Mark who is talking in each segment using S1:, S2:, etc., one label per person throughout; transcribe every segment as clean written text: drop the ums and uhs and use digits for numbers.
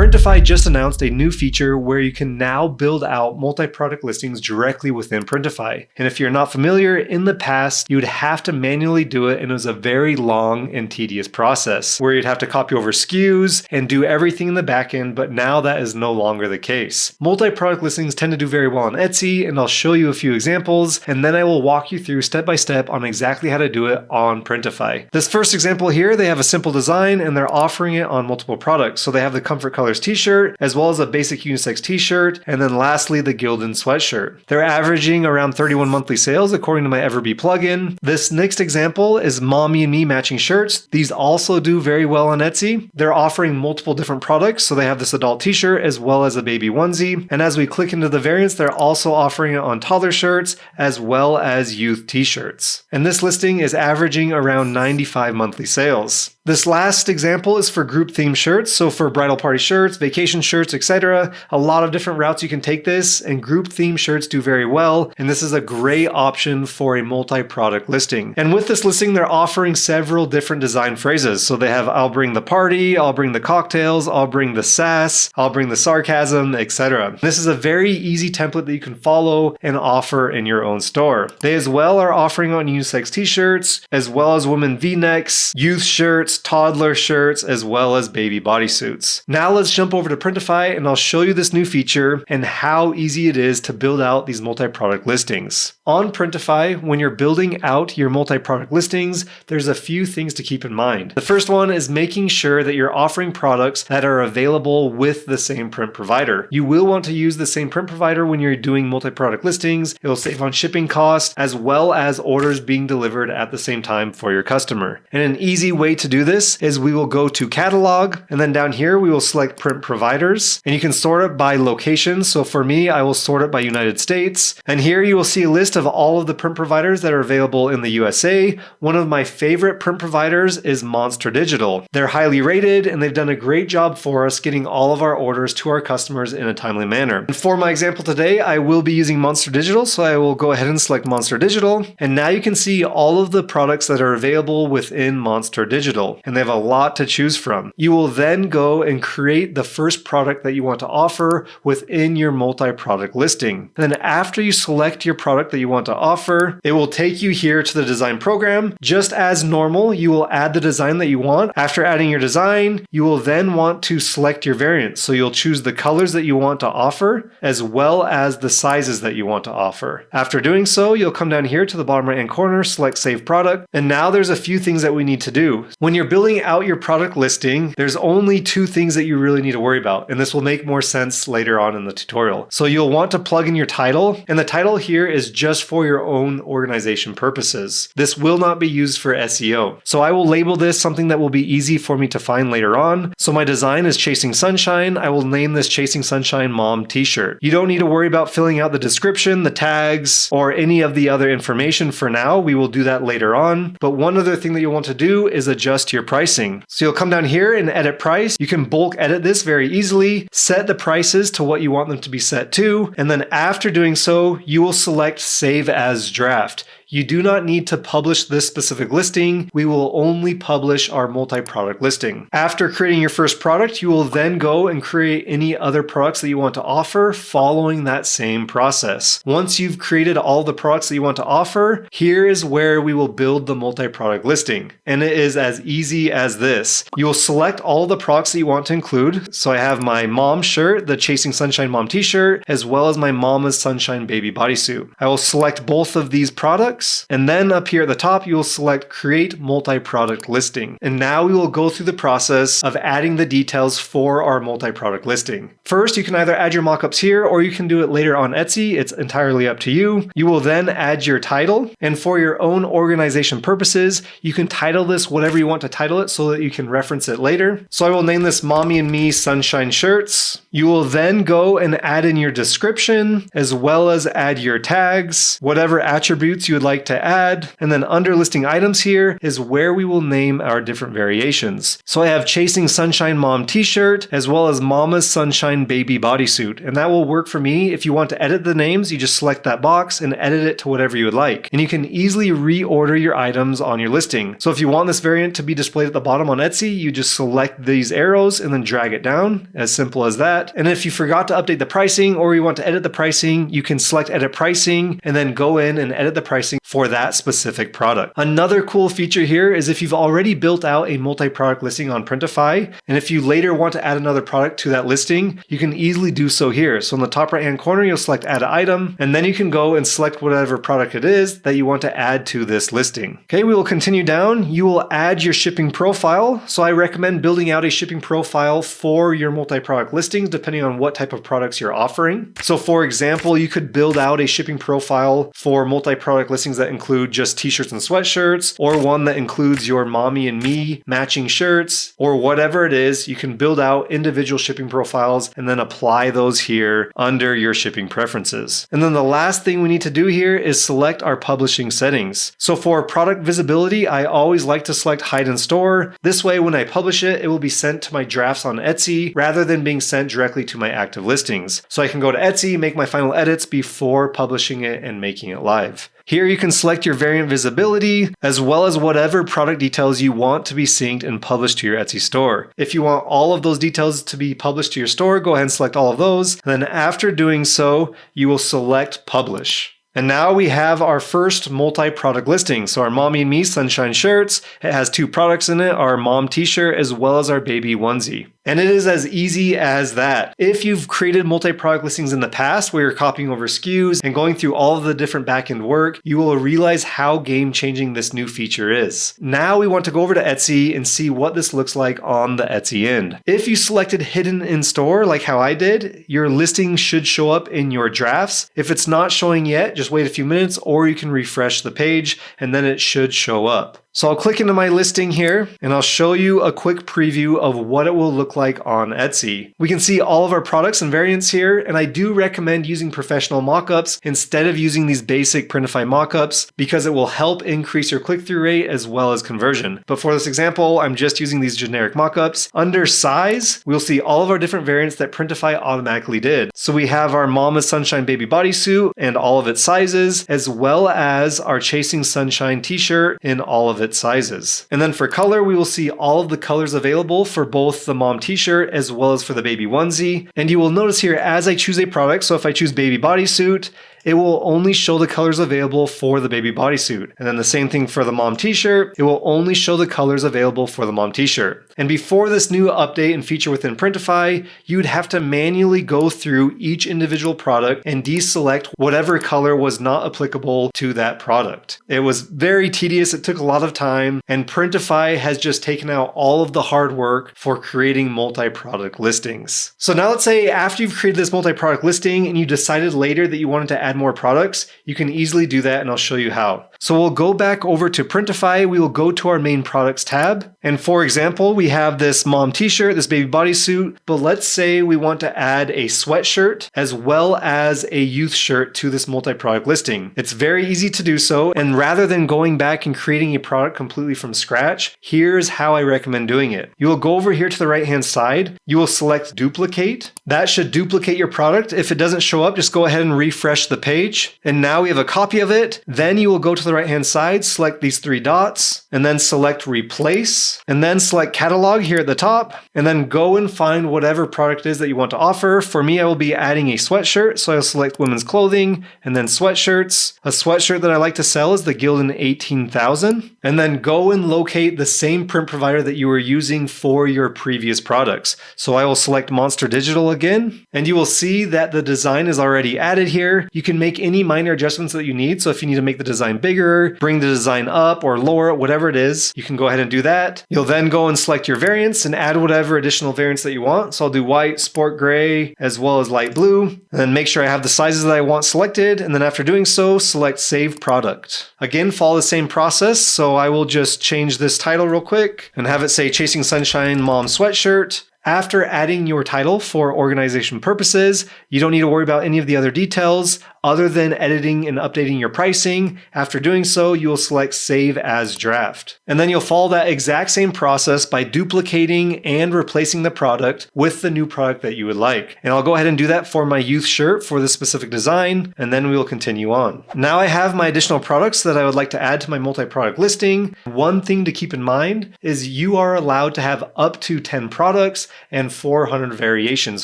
S1: Printify just announced a new feature where you can now build out multi-product listings directly within Printify. And if you're not familiar, in the past, you would have to manually do it, and it was a very long and tedious process where you'd have to copy over SKUs and do everything in the backend, but now that is no longer the case. Multi-product listings tend to do very well on Etsy, and I'll show you a few examples, and then I will walk you through step by step on exactly how to do it on Printify. This first example here, they have a simple design and they're offering it on multiple products. So they have the Comfort Colors t-shirt, as well as a basic unisex t-shirt, and then lastly, the Gildan sweatshirt. They're averaging around 31 monthly sales according to my EverBee plugin. This next example is Mommy and Me matching shirts. These also do very well on Etsy. They're offering multiple different products. So they have this adult t-shirt as well as a baby onesie. And as we click into the variants, they're also offering it on toddler shirts as well as youth t-shirts. And this listing is averaging around 95 monthly sales. This last example is for group theme shirts. So for bridal party shirts, vacation shirts, etc. A lot of different routes you can take this, and group theme shirts do very well. And this is a great option for a multi-product listing. And with this listing, they're offering several different design phrases. So they have, I'll bring the party, I'll bring the cocktails, I'll bring the sass, I'll bring the sarcasm, etc. This is a very easy template that you can follow and offer in your own store. They as well are offering on unisex t-shirts, as well as women v-necks, youth shirts, toddler shirts, as well as baby bodysuits. Now let's jump over to Printify and I'll show you this new feature and how easy it is to build out these multi-product listings. On Printify, when you're building out your multi-product listings, there's a few things to keep in mind. The first one is making sure that you're offering products that are available with the same print provider. You will want to use the same print provider when you're doing multi-product listings. It'll save on shipping costs as well as orders being delivered at the same time for your customer. And an easy way to do this is we will go to catalog, and then down here we will select print providers, and you can sort it by location. So for me, I will sort it by United States. And here you will see a list of all of the print providers that are available in the USA. One of my favorite print providers is Monster Digital. They're highly rated and they've done a great job for us getting all of our orders to our customers in a timely manner. And for my example today, I will be using Monster Digital, so I will go ahead and select Monster Digital. And now you can see all of the products that are available within Monster Digital, and they have a lot to choose from. You will then go and create the first product that you want to offer within your multi-product listing. And then after you select your product that you want to offer, it will take you here to the design program. Just as normal, you will add the design that you want. After adding your design, you will then want to select your variant. So you'll choose the colors that you want to offer, as well as the sizes that you want to offer. After doing so, you'll come down here to the bottom right hand corner, select Save Product. And now there's a few things that we need to do. When you're building out your product listing, there's only two things that you really need to worry about. And this will make more sense later on in the tutorial. So you'll want to plug in your title. And the title here is just for your own organization purposes. This will not be used for SEO. So I will label this something that will be easy for me to find later on. So my design is Chasing Sunshine. I will name this Chasing Sunshine Mom t-shirt. You don't need to worry about filling out the description, the tags, or any of the other information for now. We will do that later on. But one other thing that you'll want to do is adjust your pricing. So you'll come down here and edit price. You can bulk edit this very easily, set the prices to what you want them to be set to, and then after doing so, you will select Save as Draft. You do not need to publish this specific listing. We will only publish our multi-product listing. After creating your first product, you will then go and create any other products that you want to offer following that same process. Once you've created all the products that you want to offer, here is where we will build the multi-product listing. And it is as easy as this. You will select all the products that you want to include. So I have my mom shirt, the Chasing Sunshine Mom t-shirt, as well as my Mama's Sunshine baby bodysuit. I will select both of these products. And then up here at the top, you will select Create Multi-Product Listing. And now we will go through the process of adding the details for our multi-product listing. First, you can either add your mockups here or you can do it later on Etsy. It's entirely up to you. You will then add your title. And for your own organization purposes, you can title this whatever you want to title it so that you can reference it later. So I will name this Mommy and Me Sunshine Shirts. You will then go and add in your description as well as add your tags, whatever attributes you would like like to add. And then under listing items here is where we will name our different variations. So I have Chasing Sunshine Mom t-shirt as well as Mama's Sunshine Baby bodysuit. And that will work for me. If you want to edit the names, you just select that box and edit it to whatever you would like. And you can easily reorder your items on your listing. So if you want this variant to be displayed at the bottom on Etsy, you just select these arrows and then drag it down. As simple as that. And if you forgot to update the pricing or you want to edit the pricing, you can select edit pricing and then go in and edit the pricing for that specific product. Another cool feature here is if you've already built out a multi-product listing on Printify, and if you later want to add another product to that listing, you can easily do so here. So in the top right hand corner, you'll select add item, and then you can go and select whatever product it is that you want to add to this listing. Okay, we will continue down. You will add your shipping profile. So I recommend building out a shipping profile for your multi-product listings depending on what type of products you're offering. So for example, you could build out a shipping profile for multi-product listings that include just t-shirts and sweatshirts, or one that includes your mommy and me matching shirts, or whatever it is. You can build out individual shipping profiles and then apply those here under your shipping preferences. And then the last thing we need to do here is select our publishing settings. So for product visibility, I always like to select hide and store. This way, when I publish it, it will be sent to my drafts on Etsy rather than being sent directly to my active listings. So I can go to Etsy, make my final edits before publishing it and making it live. Here you can select your variant visibility as well as whatever product details you want to be synced and published to your Etsy store. If you want all of those details to be published to your store, go ahead and select all of those. And then after doing so, you will select publish. And now we have our first multi-product listing. So our Mommy and Me Sunshine shirts, it has 2 products in it, our mom t-shirt as well as our baby onesie. And it is as easy as that. If you've created multi-product listings in the past where you're copying over SKUs and going through all of the different back-end work, you will realize how game-changing this new feature is. Now we want to go over to Etsy and see what this looks like on the Etsy end. If you selected hidden in store like how I did, your listing should show up in your drafts. If it's not showing yet, just wait a few minutes or you can refresh the page and then it should show up. So I'll click into my listing here and I'll show you a quick preview of what it will look like on Etsy. We can see all of our products and variants here, and I do recommend using professional mockups instead of using these basic Printify mockups because it will help increase your click-through rate as well as conversion. But for this example, I'm just using these generic mockups. Under size, we'll see all of our different variants that Printify automatically did. So we have our Mama's Sunshine Baby bodysuit and all of its sizes, as well as our Chasing Sunshine t-shirt in all of its sizes. And then for color, we will see all of the colors available for both the mom t-shirt as well as for the baby onesie. And you will notice here as I choose a product, so if I choose baby bodysuit, it will only show the colors available for the baby bodysuit. And then the same thing for the mom t-shirt, it will only show the colors available for the mom t-shirt. And before this new update and feature within Printify, you'd have to manually go through each individual product and deselect whatever color was not applicable to that product. It was very tedious, it took a lot of time, and Printify has just taken out all of the hard work for creating multi-product listings. So now let's say after you've created this multi-product listing and you decided later that you wanted to add more products, you can easily do that and I'll show you how. So we'll go back over to Printify, we will go to our main products tab. And for example, we have this mom t-shirt, this baby bodysuit, but let's say we want to add a sweatshirt as well as a youth shirt to this multi-product listing. It's very easy to do so. And rather than going back and creating a product completely from scratch, here's how I recommend doing it. You will go over here to the right-hand side, you will select duplicate. That should duplicate your product. If it doesn't show up, just go ahead and refresh the page. And now we have a copy of it. Then you will go to the right-hand side, select these 3 dots, and then select replace, and then select catalog here at the top, and then go and find whatever product it is that you want to offer. For me, I will be adding a sweatshirt, so I'll select women's clothing, and then sweatshirts. A sweatshirt that I like to sell is the Gildan 18,000, and then go and locate the same print provider that you were using for your previous products. So I will select Monster Digital again, and you will see that the design is already added here. You can make any minor adjustments that you need. So if you need to make the design bigger, bring the design up or lower it, whatever it is, you can go ahead and do that. You'll then go and select your variants and add whatever additional variants that you want. So I'll do white, sport gray, as well as light blue, and then make sure I have the sizes that I want selected. And then after doing so, select save product. Again, follow the same process. So I will just change this title real quick and have it say Chasing Sunshine Mom Sweatshirt. After adding your title for organization purposes, you don't need to worry about any of the other details. other than editing and updating your pricing. After doing so, you will select Save as Draft. And then you'll follow that exact same process by duplicating and replacing the product with the new product that you would like. And I'll go ahead and do that for my youth shirt for this specific design, and then we will continue on. Now I have my additional products that I would like to add to my multi-product listing. One thing to keep in mind is you are allowed to have up to 10 products and 400 variations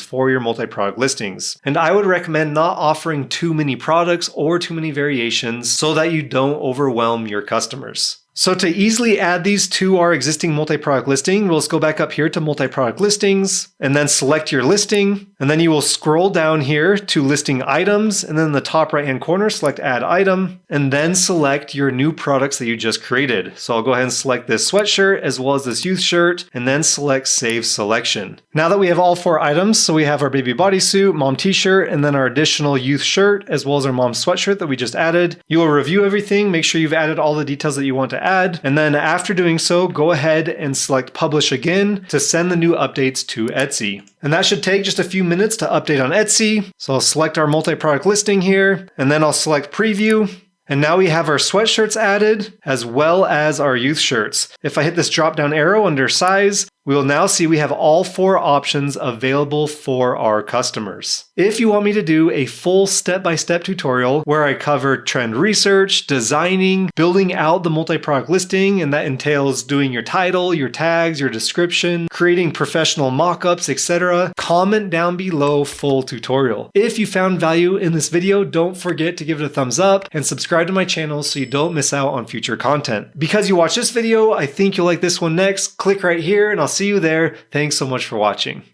S1: for your multi-product listings. And I would recommend not offering too many products or too many variations so that you don't overwhelm your customers. So to easily add these to our existing multi-product listing, we'll just go back up here to multi-product listings and then select your listing. And then you will scroll down here to listing items, and then in the top right-hand corner, select add item, and then select your new products that you just created. So I'll go ahead and select this sweatshirt as well as this youth shirt, and then select save selection. Now that we have all 4 items, so we have our baby bodysuit, mom t-shirt, and then our additional youth shirt, as well as our mom sweatshirt that we just added. You will review everything, make sure you've added all the details that you want to add, and then after doing so, go ahead and select publish again to send the new updates to Etsy. And that should take just a few minutes to update on Etsy. So I'll select our multi-product listing here, and then I'll select preview. And now we have our sweatshirts added, as well as our youth shirts. If I hit this drop down arrow under size, we will now see we have all 4 options available for our customers. If you want me to do a full step-by-step tutorial where I cover trend research, designing, building out the multi-product listing, and that entails doing your title, your tags, your description, creating professional mockups, etc., comment down below full tutorial. If you found value in this video, don't forget to give it a thumbs up and subscribe to my channel so you don't miss out on future content. Because you watched this video, I think you'll like this one next. Click right here and I'll see you there. Thanks so much for watching.